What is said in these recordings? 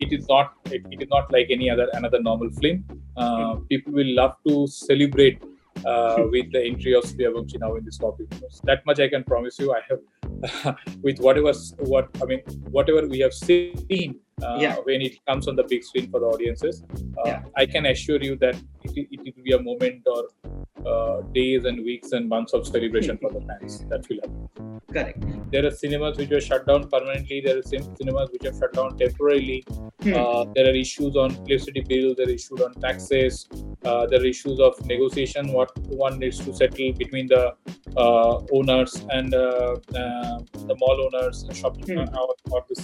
it is not like another normal film. People will love to celebrate with the entry of Suryavanshi now in this topic. That much I can promise you. I have with whatever we have seen when it comes on the big screen for the audiences. I can assure you that it will be a moment or days and weeks and months of celebration for the fans. That will happen. Correct. There are cinemas which were shut down permanently. There are cinemas which are shut down temporarily. There are issues on electricity bills. There are issues on taxes. There are issues of negotiation. What one needs to settle between the owners and the mall owners, shopping or the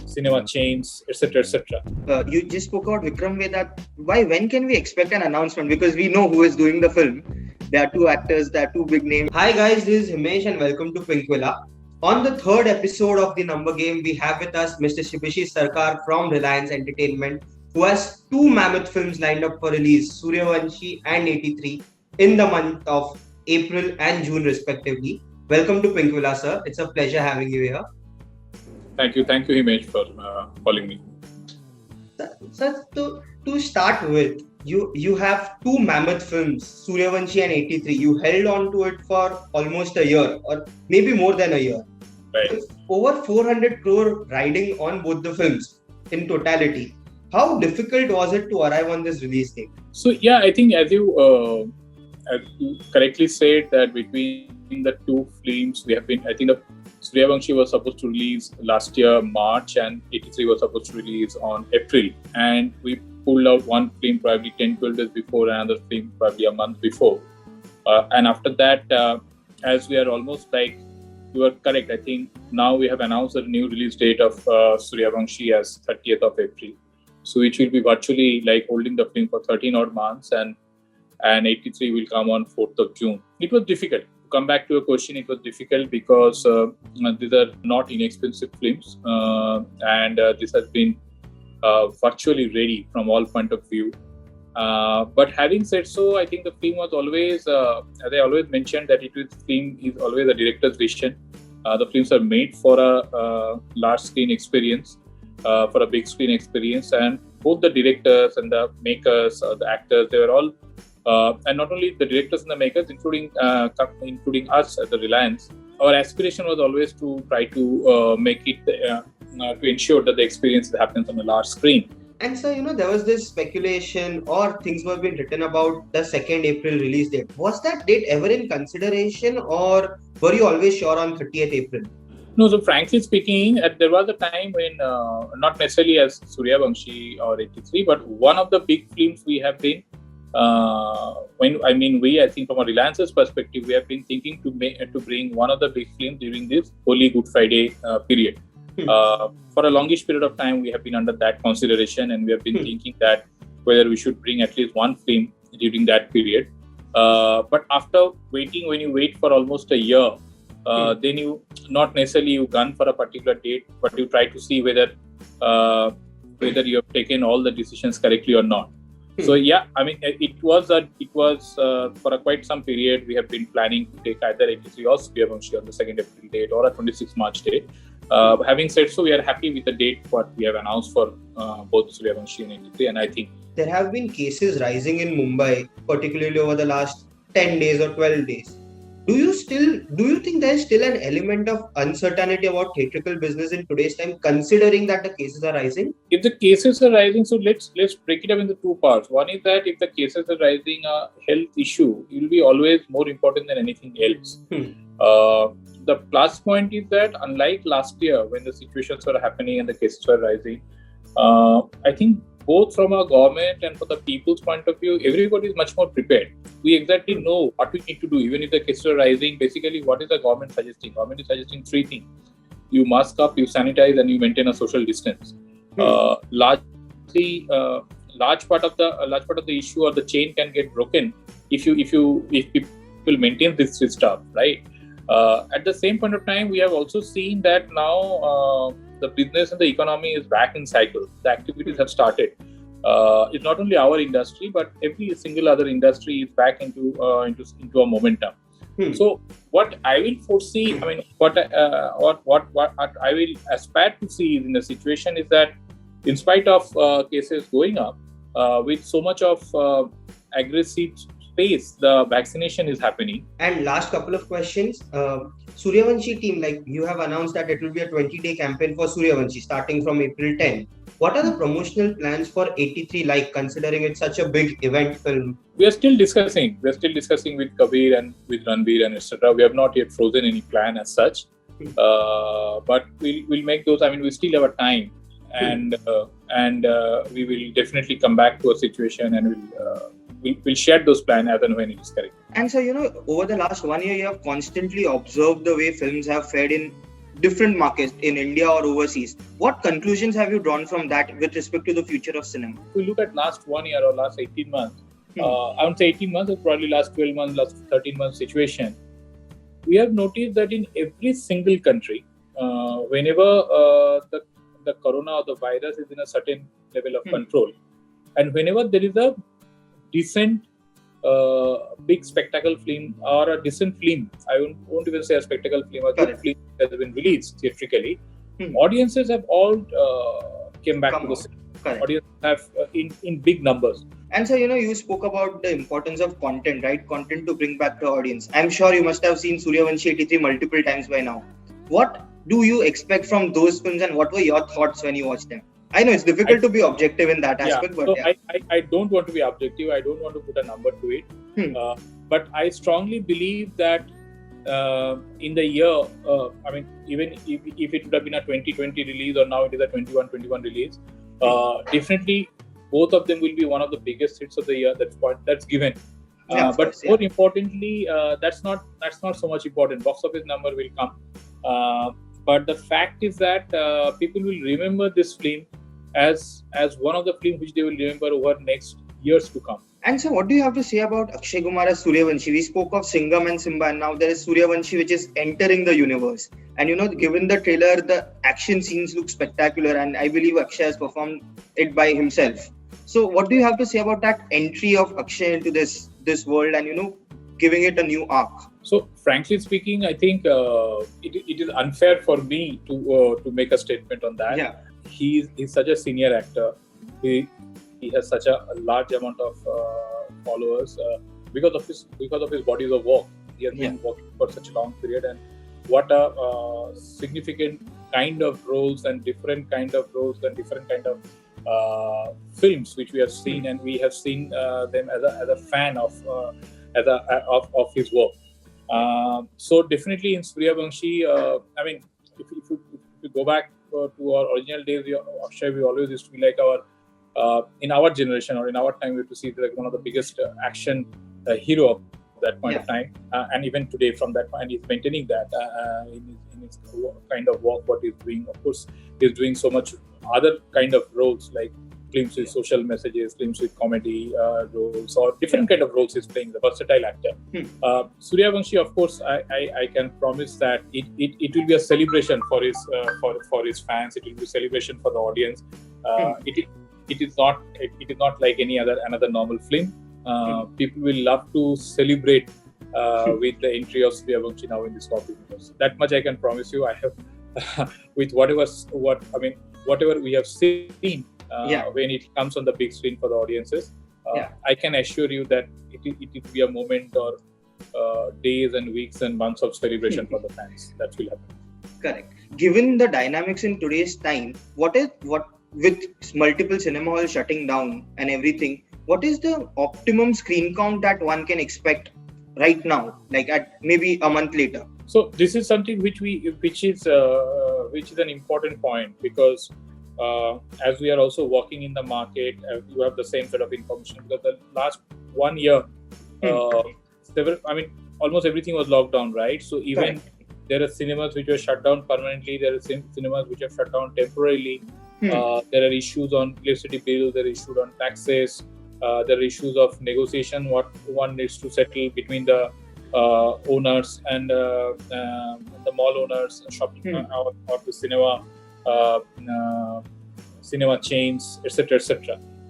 cinema chains, etc., etc. You just spoke about Vikram Vedha. When can we expect an announcement? Because we know who is doing the film. There are two actors, there are two big names. Hi guys, this is Himesh and welcome to Pink Villa. On the third episode of The Number Game, we have with us Mr. Shibhishi Sarkar from Reliance Entertainment, who has two mammoth films lined up for release, Suryavanshi and 83, in the month of April and June respectively. Welcome to Pink Villa, sir. It's a pleasure having you here. Thank you, Himesh, for calling me. Sir, to start with, you have two mammoth films, Suryavanshi and 83. You held on to it for almost a year, or maybe more than a year. Right. With over 400 crore riding on both the films in totality. How difficult was it to arrive on this release date? So yeah, I think as you correctly said that between the two films, we have been. I think the Suryavanshi was supposed to release last year March, and 83 was supposed to release on April, and we pulled out one film probably 10-12 days before, another film probably a month before, and after that, as we are almost like, you are correct. I think now we have announced the new release date of Suryavanshi as 30th of April. So it will be virtually like holding the film for 13 odd months, and 83 will come on 4th of June. It was difficult. To come back to your question, it was difficult because these are not inexpensive films, and this has been virtually ready from all point of view. But having said so, I think the film was always, as I always mentioned, that film is always a director's vision. The films are made for a large screen experience. For a big screen experience, and both the directors and the makers, the actors, they were all, and not only the directors and the makers, including us at the Reliance. Our aspiration was always to try to make it to ensure that the experience happens on a large screen. And so, there was this speculation or things were being written about the 2nd April release date. Was that date ever in consideration, or were you always sure on 30th April? No, so frankly speaking, there was a time when, not necessarily as Suryavanshi or 83, but one of the big films we have been, I think from a Reliance's perspective, we have been thinking to bring one of the big films during this Holy Good Friday period. For a longish period of time, we have been under that consideration, and we have been thinking that whether we should bring at least one film during that period. But after waiting, when you wait for almost a year, then you not necessarily you gun for a particular date, but you try to see whether you have taken all the decisions correctly or not. So yeah, I mean it was for quite some period we have been planning to take either 83 or Suryavanshi on the 2nd April date or a 26th March date. Having said so, we are happy with the date what we have announced for both Suryavanshi and 83, and I think there have been cases rising in Mumbai, particularly over the last 10 days or 12 days. Do you think there is still an element of uncertainty about theatrical business in today's time, considering that the cases are rising? If the cases are rising, so let's break it up into two parts. One is that if the cases are rising, a health issue will be always more important than anything else. The plus point is that unlike last year when the situations were happening and the cases were rising, I think both from a government and from the people's point of view, everybody is much more prepared. We exactly know what we need to do. Even if the cases are rising, basically what is the government suggesting? Government is suggesting three things. You mask up, you sanitize, and you maintain a social distance. Large part of the issue or the chain can get broken if people maintain this stuff, right? At the same point of time, we have also seen that now the business and the economy is back in cycle. The activities have started. It's not only our industry, but every single other industry is back into a momentum. So what I will foresee, I mean, what I will aspire to see in the situation is that, in spite of cases going up, with so much of aggressive pace, the vaccination is happening. And last couple of questions. Suryavanshi team, like you have announced that it will be a 20-day campaign for Suryavanshi starting from April 10. What are the promotional plans for 83, like considering it's such a big event film? We are still discussing. We are still discussing with Kabir and with Ranbir and etc. We have not yet frozen any plan as such, but we'll make those. I mean, we still have a time, and we will definitely come back to a situation, and we'll share those plans as and when it is correct. And so, over the last 1 year, you have constantly observed the way films have fared in different markets in India or overseas. What conclusions have you drawn from that with respect to the future of cinema? If we look at last 1 year or last 18 months, I would say 18 months, or probably last 12 months, last 13 months situation, we have noticed that in every single country, whenever the corona or the virus is in a certain level of control, and whenever there is a decent big spectacle film or a decent film, I won't even say a spectacle film, a good film that has been released theatrically, audiences have all came back to the cinema. Audiences have in big numbers. And so, you spoke about the importance of content, right? Content to bring back the audience. I'm sure you must have seen Suryavanshi 83 multiple times by now. What do you expect from those films, and what were your thoughts when you watched them? I know it's difficult to be objective in that aspect, but I don't want to be objective. I don't want to put a number to it. But I strongly believe that in the year, I mean, even if it would have been a 2020 release or now it is a 21 release, definitely both of them will be one of the biggest hits of the year. That's given. More importantly, that's not so much important. Box office number will come. But the fact is that people will remember this film as one of the films which they will remember over next years to come. And so, what do you have to say about Akshay Kumar as Suryavanshi? We spoke of Singham and Simba, and now there is Suryavanshi, which is entering the universe. And given the trailer, the action scenes look spectacular, and I believe Akshay has performed it by himself. So, what do you have to say about that entry of Akshay into this world, and giving it a new arc? So, frankly speaking, I think it is unfair for me to make a statement on that. Yeah. He's such a senior actor. He has such a large amount of followers because of his bodies of work. He has been working for such a long period, and what a significant kind of roles and different kind of films which we have seen, and we have seen them as a fan of his work. So definitely in Suryavanshi, I mean, if you go back to our original days, Akshay, we always used to be like in our generation or in our time, we used to see like one of the biggest action hero of that point of time, and even today from that point, he's maintaining that in his kind of work, what he's doing. Of course, he's doing so much other kind of roles, like films with social messages, films with comedy roles, or different kind of roles he's playing, the versatile actor. Suryavanshi, of course, I can promise that it will be a celebration for his fans. It will be a celebration for the audience. It is not like another normal film. People will love to celebrate with the entry of Suryavanshi now in this Comic universe. That much I can promise you. I have with whatever we have seen. When it comes on the big screen for the audiences, I can assure you that it will be a moment or days and weeks and months of celebration for the fans. That will happen. Correct. Given the dynamics in today's time, what with multiple cinema halls shutting down and everything, what is the optimum screen count that one can expect right now, like at maybe a month later? So this is something which is an important point, because as we are also working in the market, you have the same sort of information, because the last 1 year, almost everything was locked down, right? So even there are cinemas which were shut down permanently, there are cinemas which are shut down temporarily. There are issues on electricity bills, there are issues on taxes, there are issues of negotiation, what one needs to settle between the owners and the mall owners, shopping or the cinema chains, etc.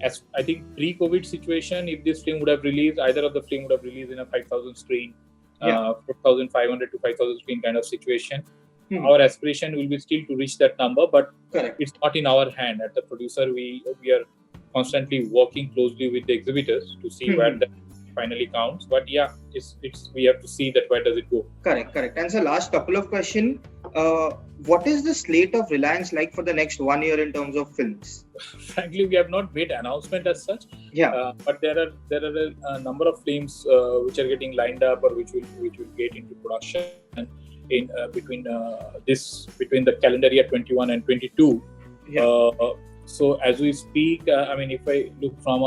As I think pre-COVID situation, if this film would have released, either of the film would have released in a 5,000 screen 4,500 to 5,000 screen kind of situation. Hmm. Our aspiration will be still to reach that number, but Correct. it's not in our hand. As the producer, we are constantly working closely with the exhibitors to see where that finally counts. But yeah, it's we have to see that where does it go. Correct. And so last couple of questions. What is the slate of Reliance like for the next 1 year in terms of films? Frankly, we have not made announcement as such. Yeah. But there are a number of films which are getting lined up or which will get into production in between the calendar year 21 and 22. Yeah. So as we speak, if I look from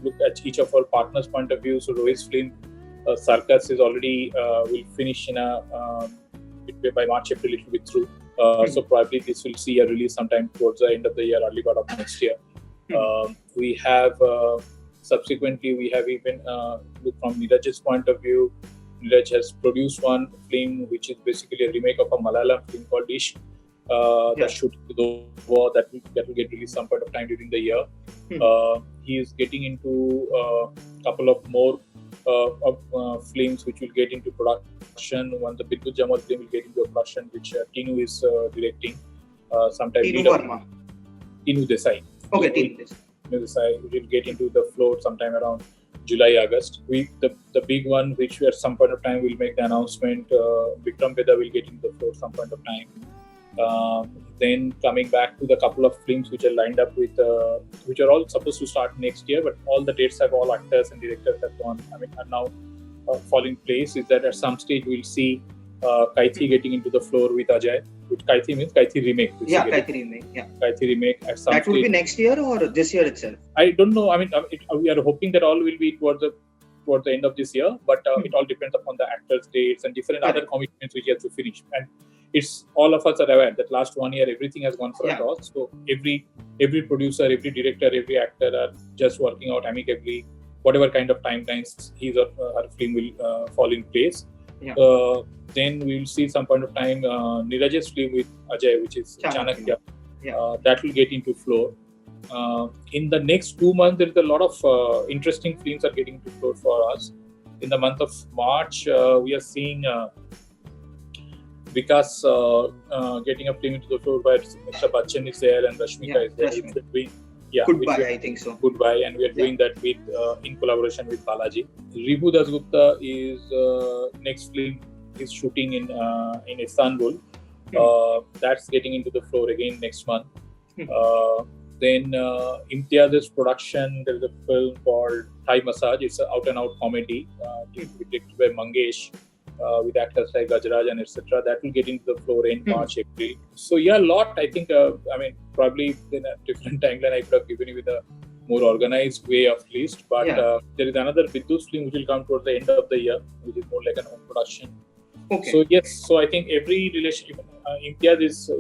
look at each of our partners' point of view, so Rohit's film Circus is already will finish in by March, April it will be through. So probably this will see a release sometime towards the end of the year, early part of next year. We have subsequently we have even look from Neeraj's point of view. Neeraj has produced one film which is basically a remake of a Malayalam film called Ishq. That shooting is over. That will get released some point of time during the year. He is getting into a couple of more films which will get into production. One, the Biddu Jamal film will get into a production which Tinu is directing. Sometime Tinu Verma. Tinu Desai. Okay, Tinu Desai will get into the floor sometime around July, August. The big one which at some point of time will make the announcement. Vikram Vedha will get into the floor some point of time. Then coming back to the couple of films which are lined up with, which are all supposed to start next year, but all the dates have all actors and directors have gone. are now fall in place. Is that at some stage we'll see Kaithi getting into the floor with Ajay, which Kaithi means Kaithi remake. Kaithi remake. Yeah. Kaithi remake at some stage. That would be next year or this year itself? I don't know. We are hoping that all will be towards the end of this year, but it all depends upon the actors' dates and different other commitments which he has to finish. And it's all of us are aware that last 1 year everything has gone for a toss. So every producer, every director, every actor are just working out amicably whatever kind of timelines his or her film will fall in place. Yeah. Then we will see some point of time Neeraj's film with Ajay, which is Chanakya. That will get into floor. In the next 2 months, there is a lot of interesting films are getting to floor for us. In the month of March, we are seeing Vikas getting a film into the floor where Mr. Bachchan is there and Rashmika is there. Goodbye, I think so. Goodbye, and we are doing that with in collaboration with Balaji. Ribu Dasgupta is next film is shooting in Istanbul. That's getting into the floor again next month. Then Imtiaz's production, there is a film called Thai Massage. It's an out-and-out comedy directed by Mangesh with actors like Gajraj and etc. That will get into the floor in March, April. So a lot. I think probably in a different timeline I could have given you with a more organized way of list. But there is another Biddu's film which will come towards the end of the year, which is more like an own production. Okay. So yes, so I think every relationship, Imtiaz's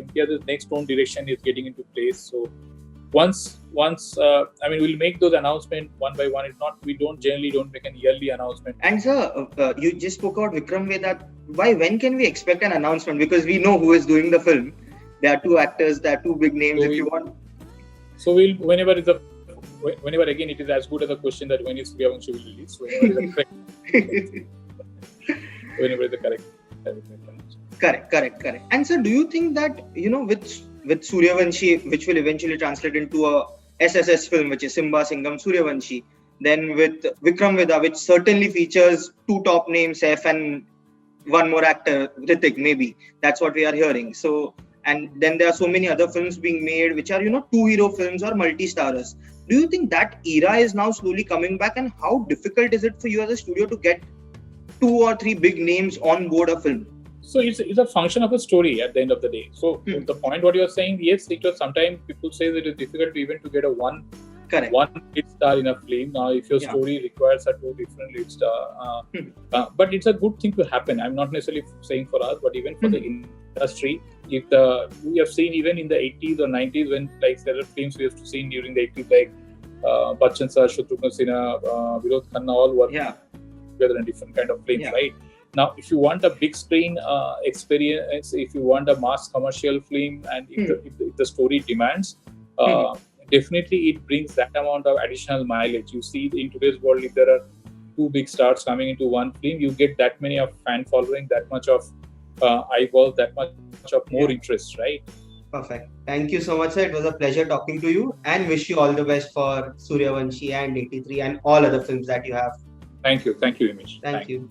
next own direction is getting into place. So once we'll make those announcements one by one. It's not, we generally don't make an yearly announcement. And sir, you just spoke about Vikram Vedha. When can we expect an announcement? Because we know who is doing the film. There are two actors, there are two big names. So if you want. So whenever again it is as good as a question that when is Suryavanshi will release. Whenever is the correct. Correct. And sir, do you think that with Suryavanshi, which will eventually translate into a SSS film, which is Simba Singham Suryavanshi, then with Vikram Vedha, which certainly features two top names, Saif and one more actor, Hrithik, maybe. That's what we are hearing. So, and then there are so many other films being made, which are, two hero films or multi-starers. Do you think that era is now slowly coming back? And how difficult is it for you as a studio to get 2 or 3 big names on board a film? So it's a function of a story at the end of the day. So the point what you're saying, yes, it was sometimes people say that it is difficult even to get a one lead star in a film. Now, if your story requires a 2 different lead star, but it's a good thing to happen. I'm not necessarily saying for us, but even for the industry, we have seen even in the 80s or 90s when there are films we have seen during the 80s like Bachchan Sir, Shatrughan Sinha, Vinod Khanna, all work together in different kind of films, right? Now, if you want a big screen experience, if you want a mass commercial film, and if the story demands, definitely it brings that amount of additional mileage. You see, in today's world, if there are two big stars coming into one film, you get that many of fan following, that much of eyeballs, that much of more interest, right? Perfect. Thank you so much, sir. It was a pleasure talking to you, and wish you all the best for Suryavanshi and 83 and all other films that you have. Thank you, Himish. Thank you.